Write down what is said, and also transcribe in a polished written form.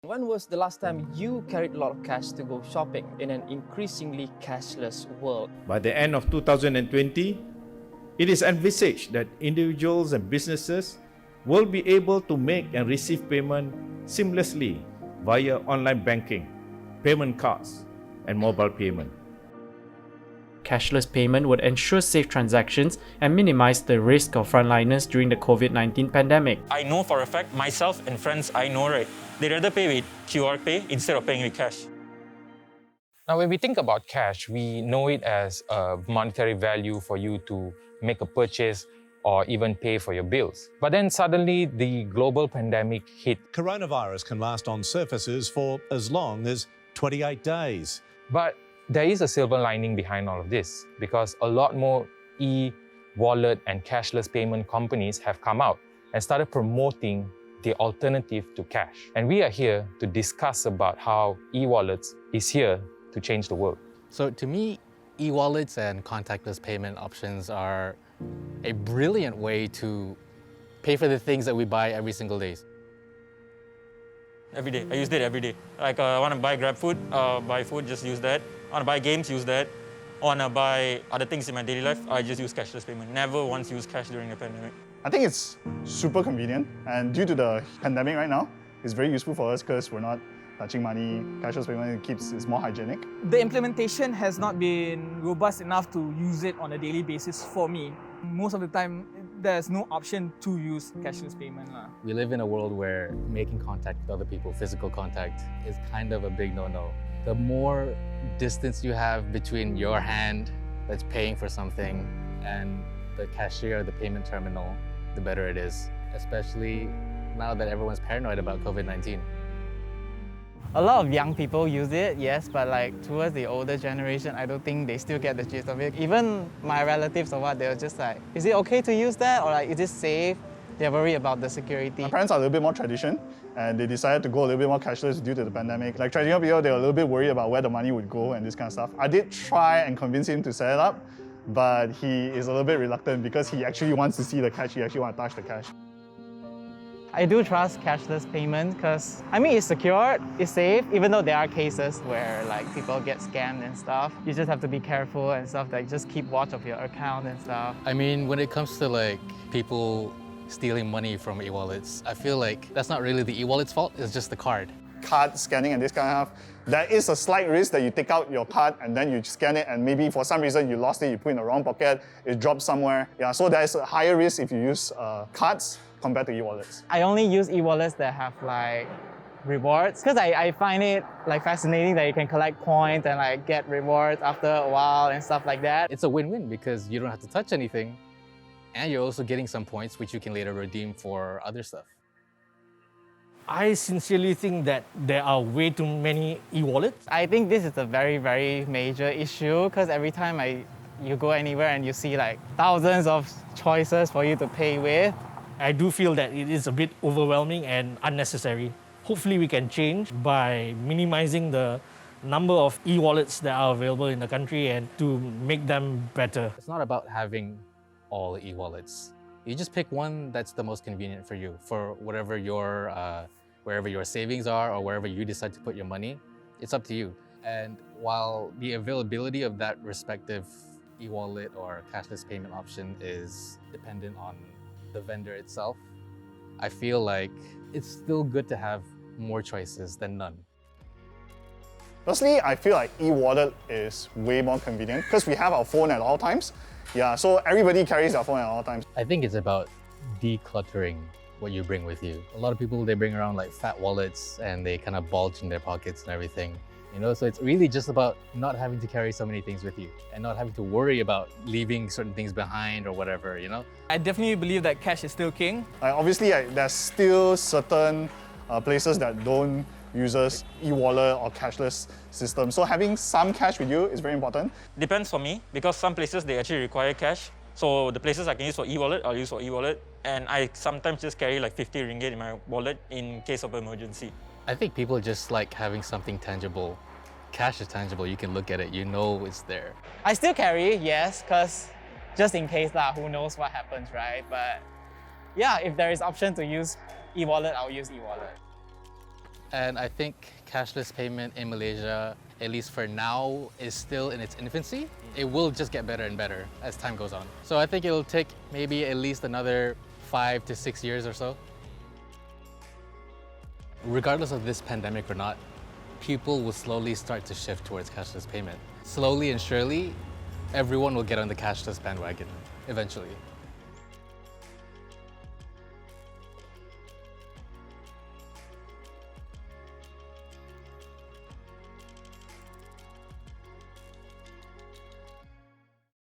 When was the last time you carried a lot of cash to go shopping in an increasingly cashless world? By the end of 2020, it is envisaged that individuals and businesses will be able to make and receive payment seamlessly via online banking, payment cards, and mobile payment. Cashless payment would ensure safe transactions and minimize the risk of frontliners during the COVID-19 pandemic. I know for a fact, myself and friends I know, right, they rather pay with QR pay instead of paying with cash. Now, when we think about cash, we know it as a monetary value for you to make a purchase or even pay for your bills. But then suddenly the global pandemic hit. Coronavirus can last on surfaces for as long as 28 days. But there is a silver lining behind all of this because a lot more e-wallet and cashless payment companies have come out and started promoting the alternative to cash. And we are here to discuss about how e-wallets is here to change the world. So to me, e-wallets and contactless payment options are a brilliant way to pay for the things that we buy every single day. Every day, I use it every day. Like I want to buy Grab food, buy food, just use that. I want to buy games, use that. I want to buy other things in my daily life, I just use cashless payment. Never once used cash during the pandemic. I think it's super convenient, and due to the pandemic right now, it's very useful for us because we're not touching money. Cashless payment it's more hygienic. The implementation has not been robust enough to use it on a daily basis for me. Most of the time, there's no option to use cashless payment. We live in a world where making contact with other people, physical contact, is kind of a big no-no. The more distance you have between your hand that's paying for something and the cashier, the payment terminal, the better it is, especially now that everyone's paranoid about COVID-19. A lot of young people use it, yes, but like towards the older generation, I don't think they still get the gist of it. Even my relatives or what, they were just like, is it okay to use that? Or like, is it safe? They're worried about the security. My parents are a little bit more tradition, and they decided to go a little bit more cashless due to the pandemic. Like traditional people, they were a little bit worried about where the money would go and this kind of stuff. I did try and convince him to set it up, but he is a little bit reluctant because he actually wants to see the cash, he actually wants to touch the cash. I do trust cashless payment because, I mean, it's secure, it's safe, even though there are cases where like people get scammed and stuff. You just have to be careful and stuff, like just keep watch of your account and stuff. I mean, when it comes to like people stealing money from e-wallets, I feel like that's not really the e-wallet's fault, it's just the card. Card scanning and this kind of stuff, there is a slight risk that you take out your card and then you scan it and maybe for some reason you lost it, you put it in the wrong pocket, it drops somewhere. Yeah, so there's a higher risk if you use cards compared to e-wallets. I only use e-wallets that have like rewards because I find it like fascinating that you can collect points and like get rewards after a while and stuff like that. It's a win-win because you don't have to touch anything and you're also getting some points which you can later redeem for other stuff. I sincerely think that there are way too many e-wallets. I think this is a very, very major issue because every time you go anywhere and you see like thousands of choices for you to pay with. I do feel that it is a bit overwhelming and unnecessary. Hopefully we can change by minimizing the number of e-wallets that are available in the country and to make them better. It's not about having all e-wallets. You just pick one that's the most convenient for you, for whatever wherever your savings are or wherever you decide to put your money. It's up to you. And while the availability of that respective e-wallet or cashless payment option is dependent on the vendor itself, I feel like it's still good to have more choices than none. Personally, I feel like e-wallet is way more convenient because we have our phone at all times. Yeah, so everybody carries their phone at all times. I think it's about decluttering what you bring with you. A lot of people, they bring around like fat wallets and they kind of bulge in their pockets and everything. You know, so it's really just about not having to carry so many things with you and not having to worry about leaving certain things behind or whatever, you know? I definitely believe that cash is still king. Obviously, there's still certain places that don't use e-wallet or cashless system. So having some cash with you is very important. Depends for me because some places they actually require cash. So the places I can use for e-wallet, I'll use for e-wallet. And I sometimes just carry like 50 ringgit in my wallet in case of emergency. I think people just like having something tangible. Cash is tangible, you can look at it, you know it's there. I still carry, yes, because just in case, who knows what happens, right? But yeah, if there is option to use e-wallet, I'll use e-wallet. And I think cashless payment in Malaysia, at least for now, is still in its infancy. It will just get better and better as time goes on. So I think it'll take maybe at least another 5 to 6 years or so. Regardless of this pandemic or not, people will slowly start to shift towards cashless payment. Slowly and surely, everyone will get on the cashless bandwagon eventually.